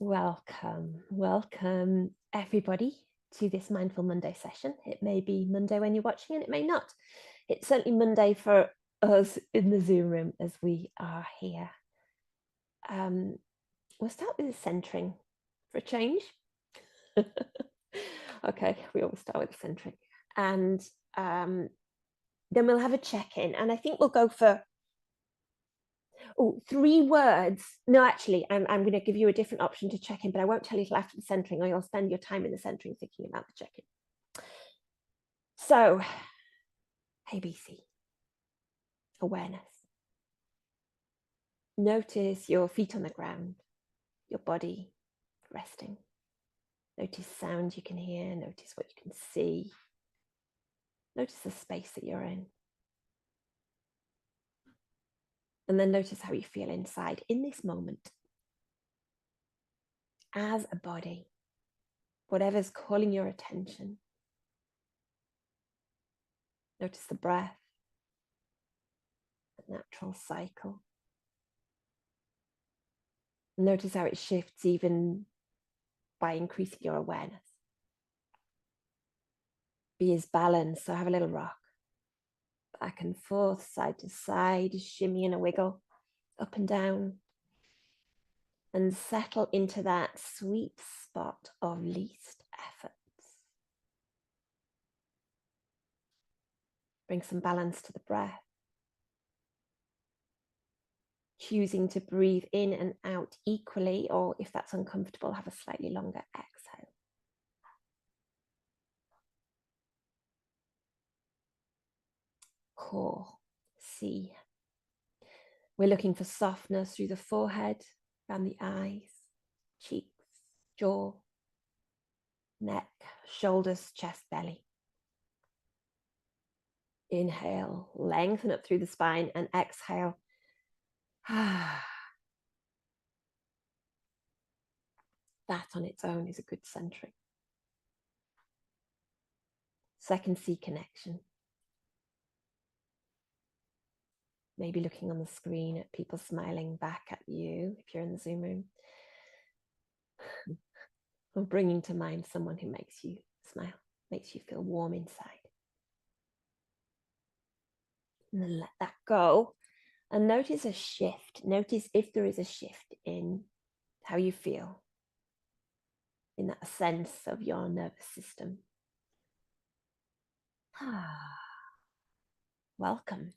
Welcome everybody to this Mindful Monday session. It may be Monday when you're watching and it may not. It's certainly Monday for us in the Zoom room as we are here. We'll start with the centering for a change. Okay, we always start with the centering. And then we'll have a check-in. And I think we'll go for 3 words. No, actually, I'm going to give you a different option to check in, but I won't tell you till after the centering, or you'll spend your time in the centering thinking about the check-in. So, ABC, awareness. Notice your feet on the ground, your body resting. Notice sound you can hear, notice what you can see. Notice the space that you're in. And then notice how you feel inside in this moment. As a body, whatever's calling your attention. Notice the breath, the natural cycle. Notice how it shifts even by increasing your awareness. Be as balanced, so have a little rock. Back and forth, side to side, shimmy and a wiggle, up and down. And settle into that sweet spot of least effort. Bring some balance to the breath. Choosing to breathe in and out equally, or if that's uncomfortable, have a slightly longer exhale. Core, C. We're looking for softness through the forehead, around the eyes, cheeks, jaw, neck, shoulders, chest, belly. Inhale, lengthen up through the spine, and exhale. That on its own is a good centering. Second C, connection. Maybe looking on the screen at people smiling back at you if you're in the Zoom room. Or bringing to mind someone who makes you smile, makes you feel warm inside. And then let that go. And notice a shift. Notice if there is a shift in how you feel, in that sense of your nervous system. Welcome.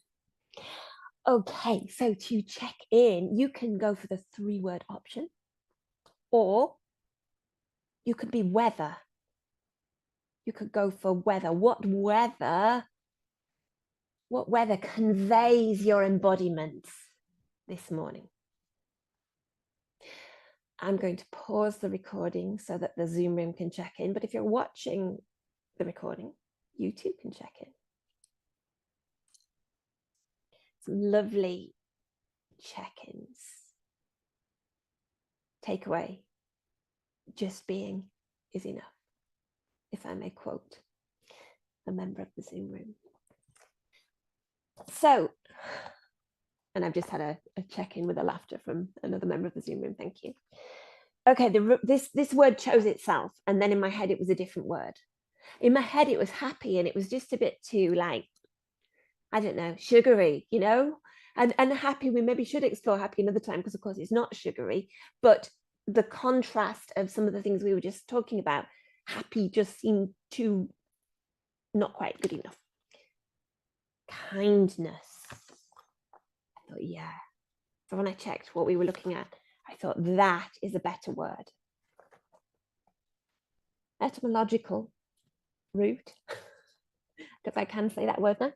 Okay, so to check in, you can go for the 3-word option, or you could be weather. You could go for weather. What weather conveys your embodiment this morning? I'm going to pause the recording so that the Zoom room can check in. But if you're watching the recording, you too can check in. Some lovely check-ins. Takeaway, just being is enough, if I may quote a member of the Zoom room. So, and I've just had a check-in with a laughter from another member of the Zoom room, thank you. Okay, this word chose itself, and then in my head it was a different word. In my head it was happy, and it was just a bit too, like, I don't know, sugary, you know? And happy, we maybe should explore happy another time, because of course it's not sugary, but the contrast of some of the things we were just talking about, happy just seemed too not quite good enough. Kindness. I thought, yeah. So when I checked what we were looking at, I thought that is a better word. Etymological root, if I can say that word now.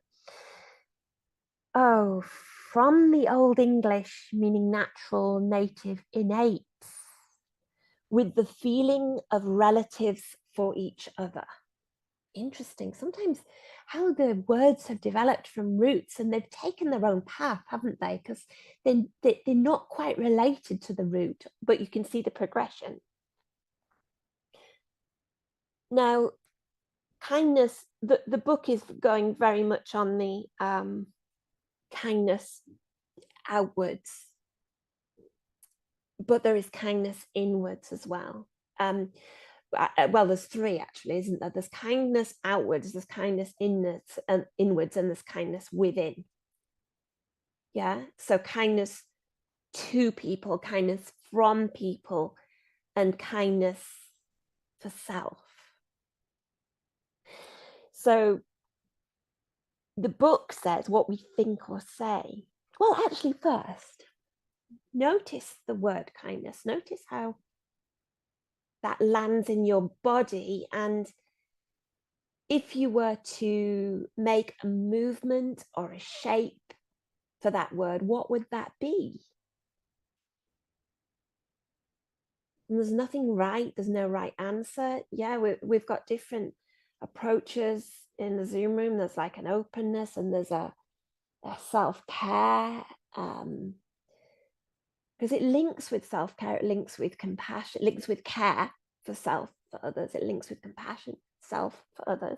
Oh, from the Old English, meaning natural, native, innate, with the feeling of relatives for each other. Interesting. Sometimes how the words have developed from roots, and they've taken their own path, haven't they? Because they're not quite related to the root, but you can see the progression. Now, kindness, the book is going very much on the kindness outwards. but there is kindness inwards as well. Well, there's three actually, isn't there? There's kindness outwards, there's kindness inwards, and there's kindness within. Yeah, so kindness to people, kindness from people, and kindness for self. So the book says what we think or say. Well, actually, first, notice the word kindness. Notice how that lands in your body. And if you were to make a movement or a shape for that word, what would that be? And there's nothing right, there's no right answer. Yeah, we've got different approaches in the Zoom room. There's like an openness, and there's a self-care, because it links with self-care, it links with compassion, it links with care for self, for others, it links with compassion, self for others.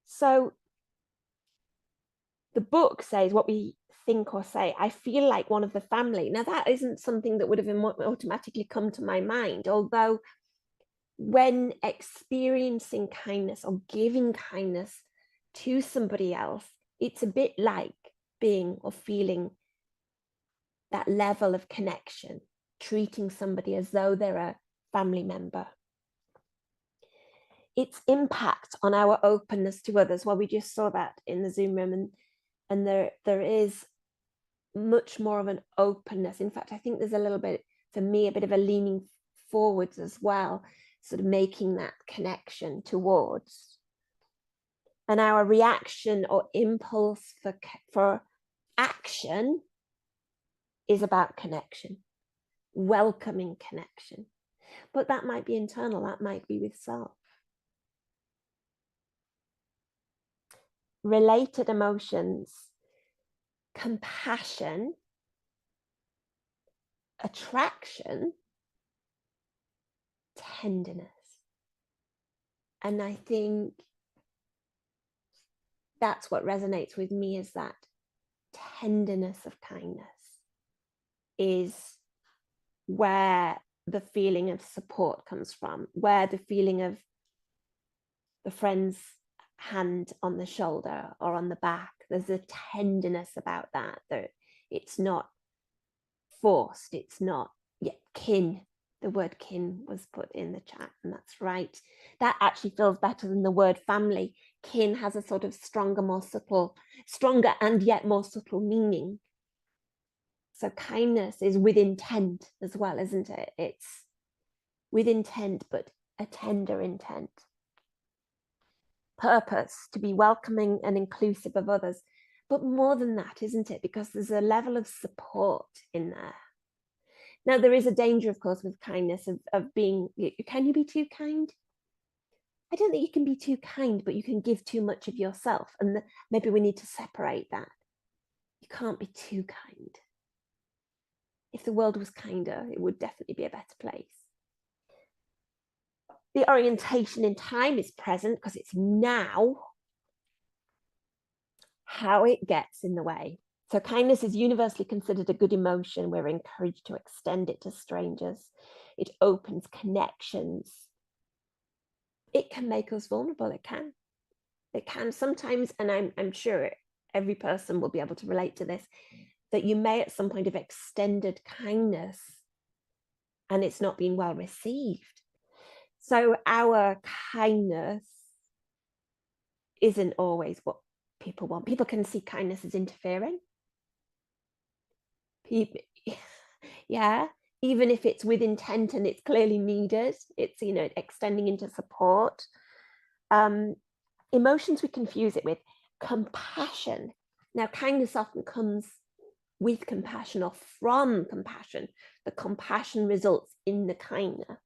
So the book says what we think or say. I feel like one of the family. Now that isn't something that would have automatically come to my mind, although when experiencing kindness or giving kindness to somebody else, it's a bit like being or feeling that level of connection, treating somebody as though they're a family member. Its impact on our openness to others, well, we just saw that in the Zoom room, and there is much more of an openness. In fact, I think there's a little bit, for me, a bit of a leaning forwards as well, sort of making that connection towards. And our reaction or impulse for action is about connection, welcoming connection. But that might be internal, that might be with self. Related emotions, compassion, attraction, tenderness. And I think that's what resonates with me, is that tenderness of kindness is where the feeling of support comes from, where the feeling of the friend's hand on the shoulder or on the back, there's a tenderness about that. It's not forced, it's not kin. The word kin was put in the chat, and that's right. That actually feels better than the word family. Kin has a sort of stronger and yet more subtle meaning. So kindness is with intent as well, isn't it? It's with intent, but a tender intent. Purpose, to be welcoming and inclusive of others. But more than that, isn't it? Because there's a level of support in there. Now, there is a danger, of course, with kindness of being, can you be too kind? I don't think you can be too kind, but you can give too much of yourself. And maybe we need to separate that. You can't be too kind. If the world was kinder, it would definitely be a better place. The orientation in time is present because it's now. How it gets in the way. So kindness is universally considered a good emotion. We're encouraged to extend it to strangers. It opens connections. It can make us vulnerable. It can sometimes, and I'm sure every person will be able to relate to this, that you may at some point have extended kindness and it's not been well received. So our kindness isn't always what people want. People can see kindness as interfering. People, yeah, even if it's with intent and it's clearly needed, it's, extending into support. Emotions we confuse it with. Compassion. Now, kindness often comes with compassion or from compassion. The compassion results in the kindness.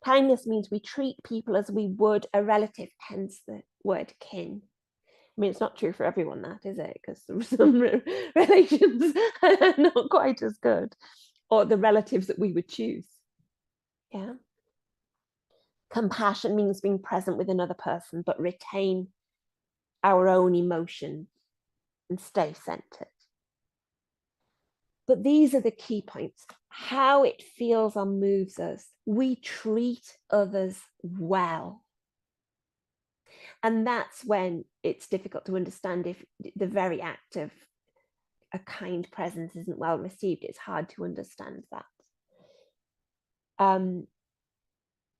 Kindness means we treat people as we would a relative, hence the word kin. I mean, it's not true for everyone, that, is it? Because some relations are not quite as good, or the relatives that we would choose. Yeah. Compassion means being present with another person, but retain our own emotions and stay centered. But these are the key points. How it feels or moves us. We treat others well. And that's when it's difficult to understand if the very act of a kind presence isn't well received. It's hard to understand that.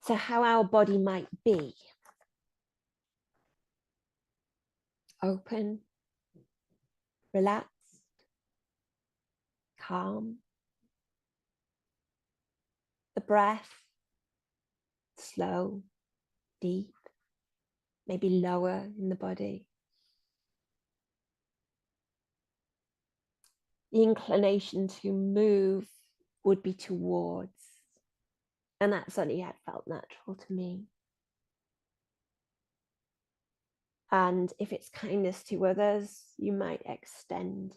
So how our body might be. Open, relaxed, calm. The breath, slow, deep, maybe lower in the body. The inclination to move would be towards, and that certainly had felt natural to me. And if it's kindness to others, you might extend.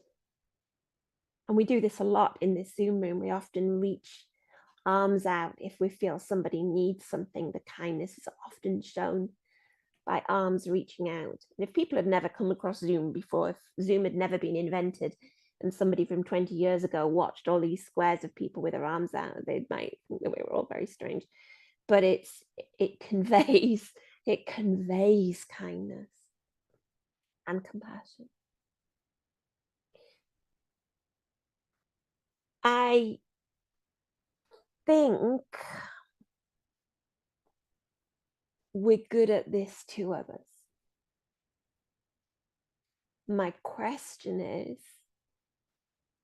And we do this a lot in this Zoom room. We often reach arms out if we feel somebody needs something. The kindness is often shown by arms reaching out. And if people had never come across Zoom before, if Zoom had never been invented, and somebody from 20 years ago watched all these squares of people with their arms out, they might think that we were all very strange. But it conveys kindness and compassion. I think we're good at this to others. My question is,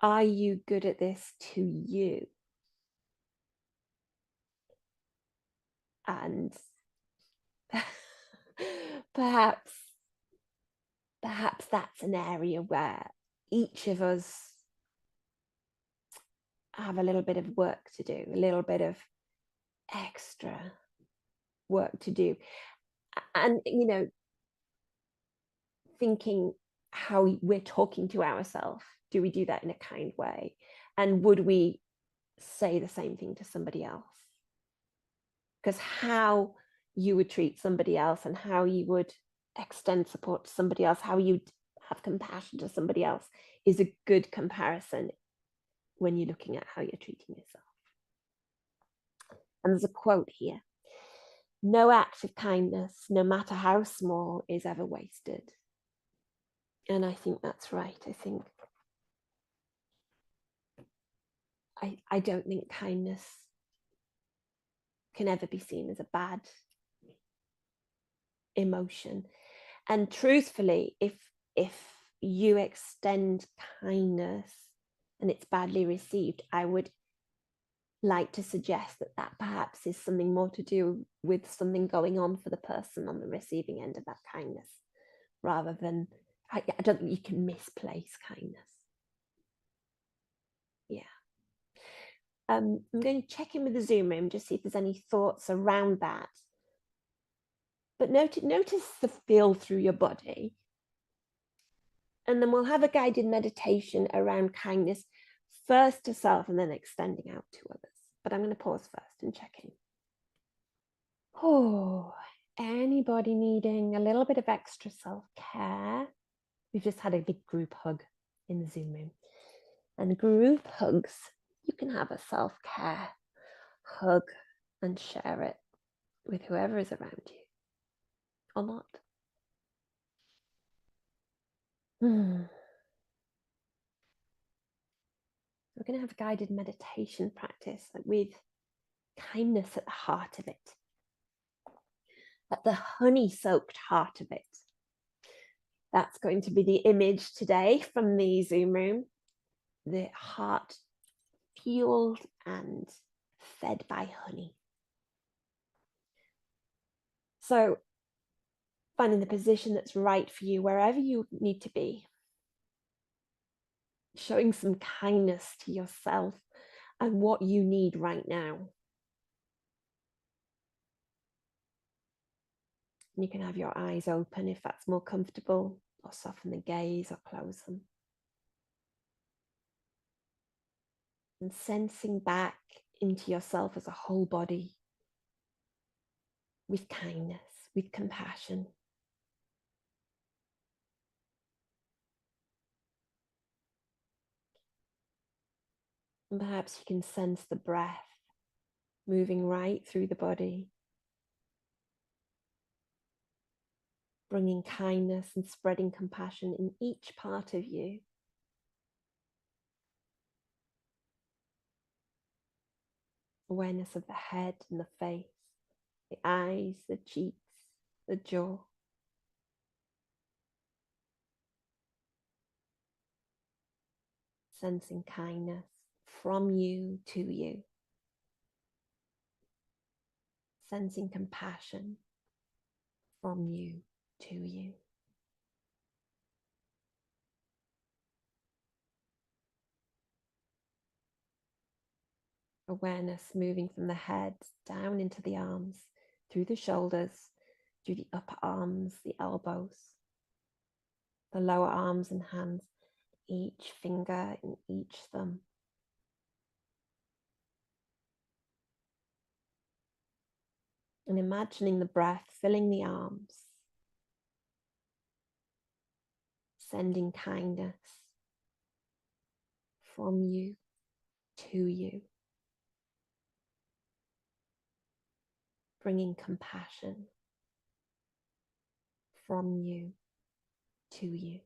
are you good at this to you? And perhaps that's an area where each of us have a little bit of work to do, a little bit of extra work to do. And, you know, thinking how we're talking to ourselves, do we do that in a kind way? And would we say the same thing to somebody else? Because how you would treat somebody else and how you would extend support to somebody else, how you'd have compassion to somebody else is a good comparison when you're looking at how you're treating yourself. And there's a quote here: "No act of kindness, no matter how small, is ever wasted." And I think that's right. I don't think kindness can ever be seen as a bad emotion. And truthfully, if you extend kindness and it's badly received, I would like to suggest that perhaps is something more to do with something going on for the person on the receiving end of that kindness, rather than, I don't think you can misplace kindness. Yeah. I'm going to check in with the Zoom room, just see if there's any thoughts around that. But notice the feel through your body. And then we'll have a guided meditation around kindness, first to self and then extending out to others. But I'm going to pause first and check in. Oh, anybody needing a little bit of extra self-care? We've just had a big group hug in the Zoom room. And group hugs, you can have a self-care hug and share it with whoever is around you or not. We're going to have a guided meditation practice with kindness at the heart of it, at the honey-soaked heart of it. That's going to be the image today from the Zoom room. The heart fueled and fed by honey. So finding the position that's right for you wherever you need to be. Showing some kindness to yourself and what you need right now. You can have your eyes open if that's more comfortable, or soften the gaze or close them. And sensing back into yourself as a whole body with kindness, with compassion. And perhaps you can sense the breath moving right through the body, bringing kindness and spreading compassion in each part of you. Awareness of the head and the face, the eyes, the cheeks, the jaw. Sensing kindness from you to you. Sensing compassion from you to you. Awareness moving from the head down into the arms, through the shoulders, through the upper arms, the elbows, the lower arms and hands, each finger and each thumb. And imagining the breath filling the arms, sending kindness from you to you, bringing compassion from you to you.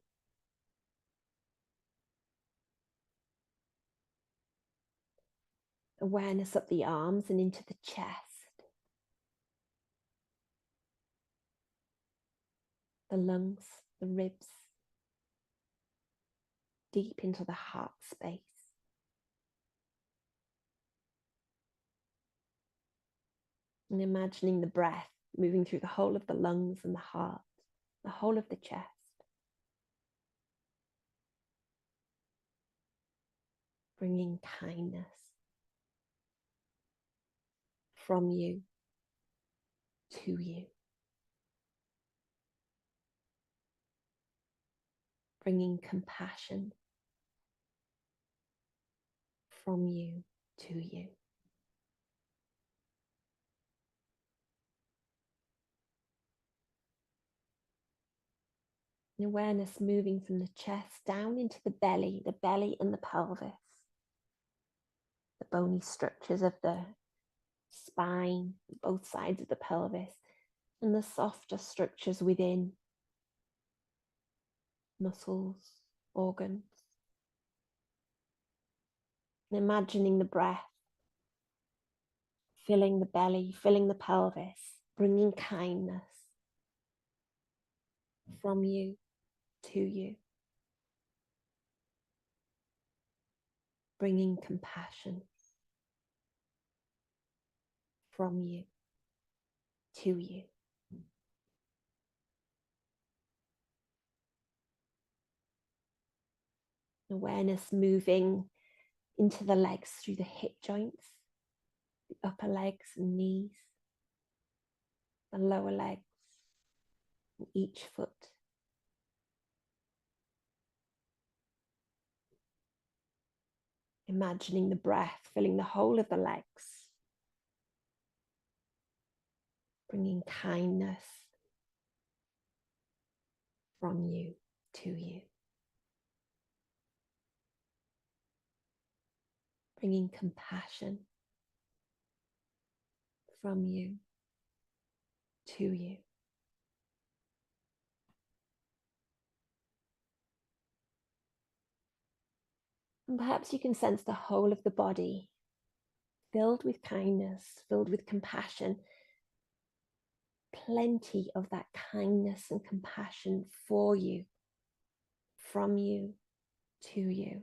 Awareness up the arms and into the chest, the lungs, the ribs, deep into the heart space. And imagining the breath moving through the whole of the lungs and the heart, the whole of the chest. Bringing kindness from you to you. Bringing compassion from you to you. And awareness moving from the chest down into the belly and the pelvis, the bony structures of the spine, both sides of the pelvis, and the softer structures within, muscles, organs. And imagining the breath filling the belly, filling the pelvis, bringing kindness from you to you, bringing compassion from you to you. Awareness moving into the legs through the hip joints, the upper legs and knees, the lower legs, and each foot. Imagining the breath filling the whole of the legs, bringing kindness from you to you, bringing compassion from you to you. And perhaps you can sense the whole of the body filled with kindness, filled with compassion. Plenty of that kindness and compassion for you, from you to you.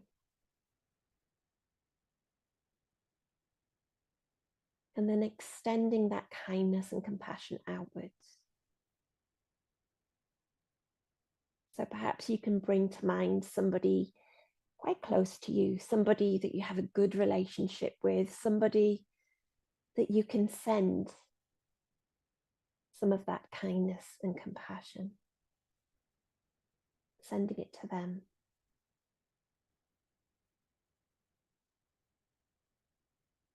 And then extending that kindness and compassion outwards. So perhaps you can bring to mind somebody quite close to you, somebody that you have a good relationship with, somebody that you can send some of that kindness and compassion, sending it to them.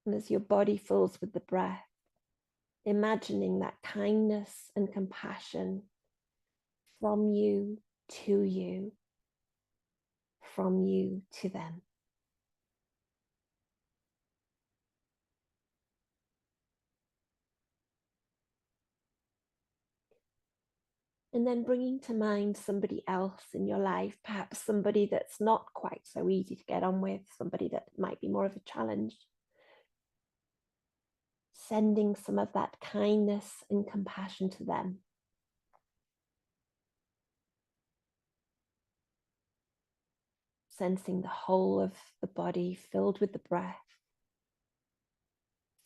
And as your body fills with the breath, imagining that kindness and compassion from you to you, from you to them. And then bringing to mind somebody else in your life, perhaps somebody that's not quite so easy to get on with, somebody that might be more of a challenge. Sending some of that kindness and compassion to them. Sensing the whole of the body filled with the breath,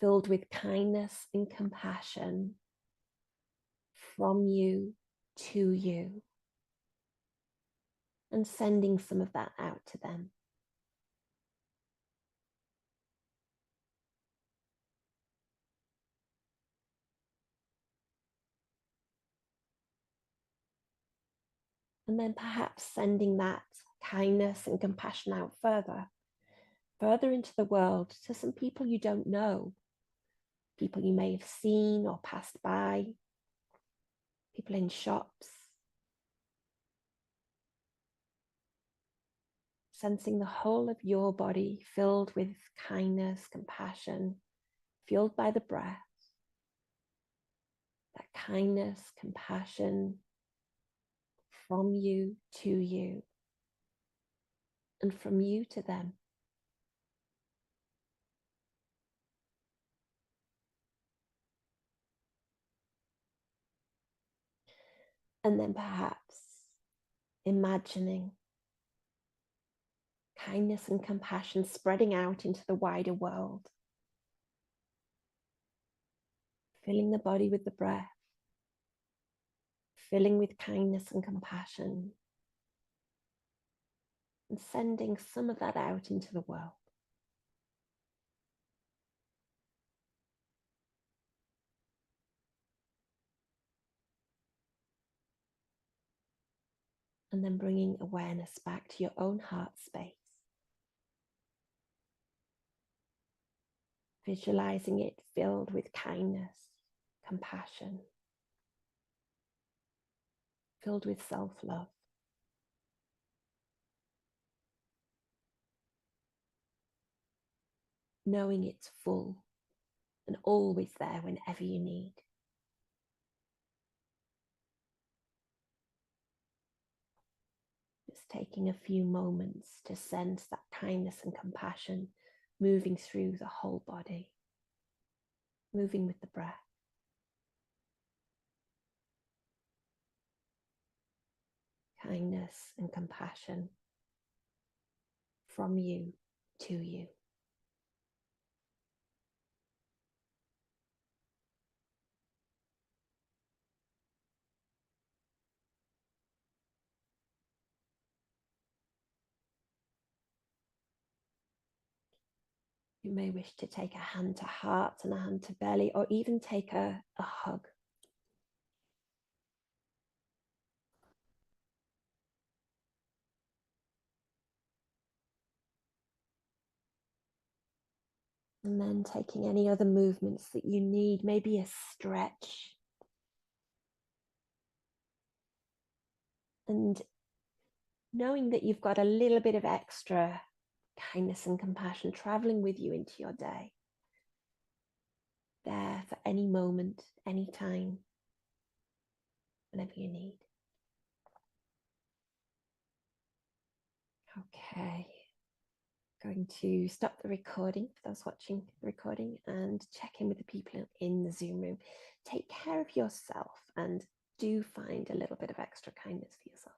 filled with kindness and compassion from you to you, and sending some of that out to them. And then perhaps sending that kindness and compassion out further into the world to some people you don't know, people you may have seen or passed by, people in shops. Sensing the whole of your body filled with kindness, compassion, fueled by the breath. That kindness, compassion from you to you, and from you to them. And then perhaps imagining kindness and compassion spreading out into the wider world, filling the body with the breath, filling with kindness and compassion, and sending some of that out into the world. And then bringing awareness back to your own heart space. Visualizing it filled with kindness, compassion, filled with self-love. Knowing it's full and always there whenever you need. Just taking a few moments to sense that kindness and compassion moving through the whole body, moving with the breath. Kindness and compassion from you to you. You may wish to take a hand to heart and a hand to belly, or even take a hug. And then taking any other movements that you need, maybe a stretch. And knowing that you've got a little bit of extra kindness and compassion traveling with you into your day. There for any moment, any time, whenever you need. Okay. Going to stop the recording for those watching the recording and check in with the people in the Zoom room. Take care of yourself and do find a little bit of extra kindness for yourself.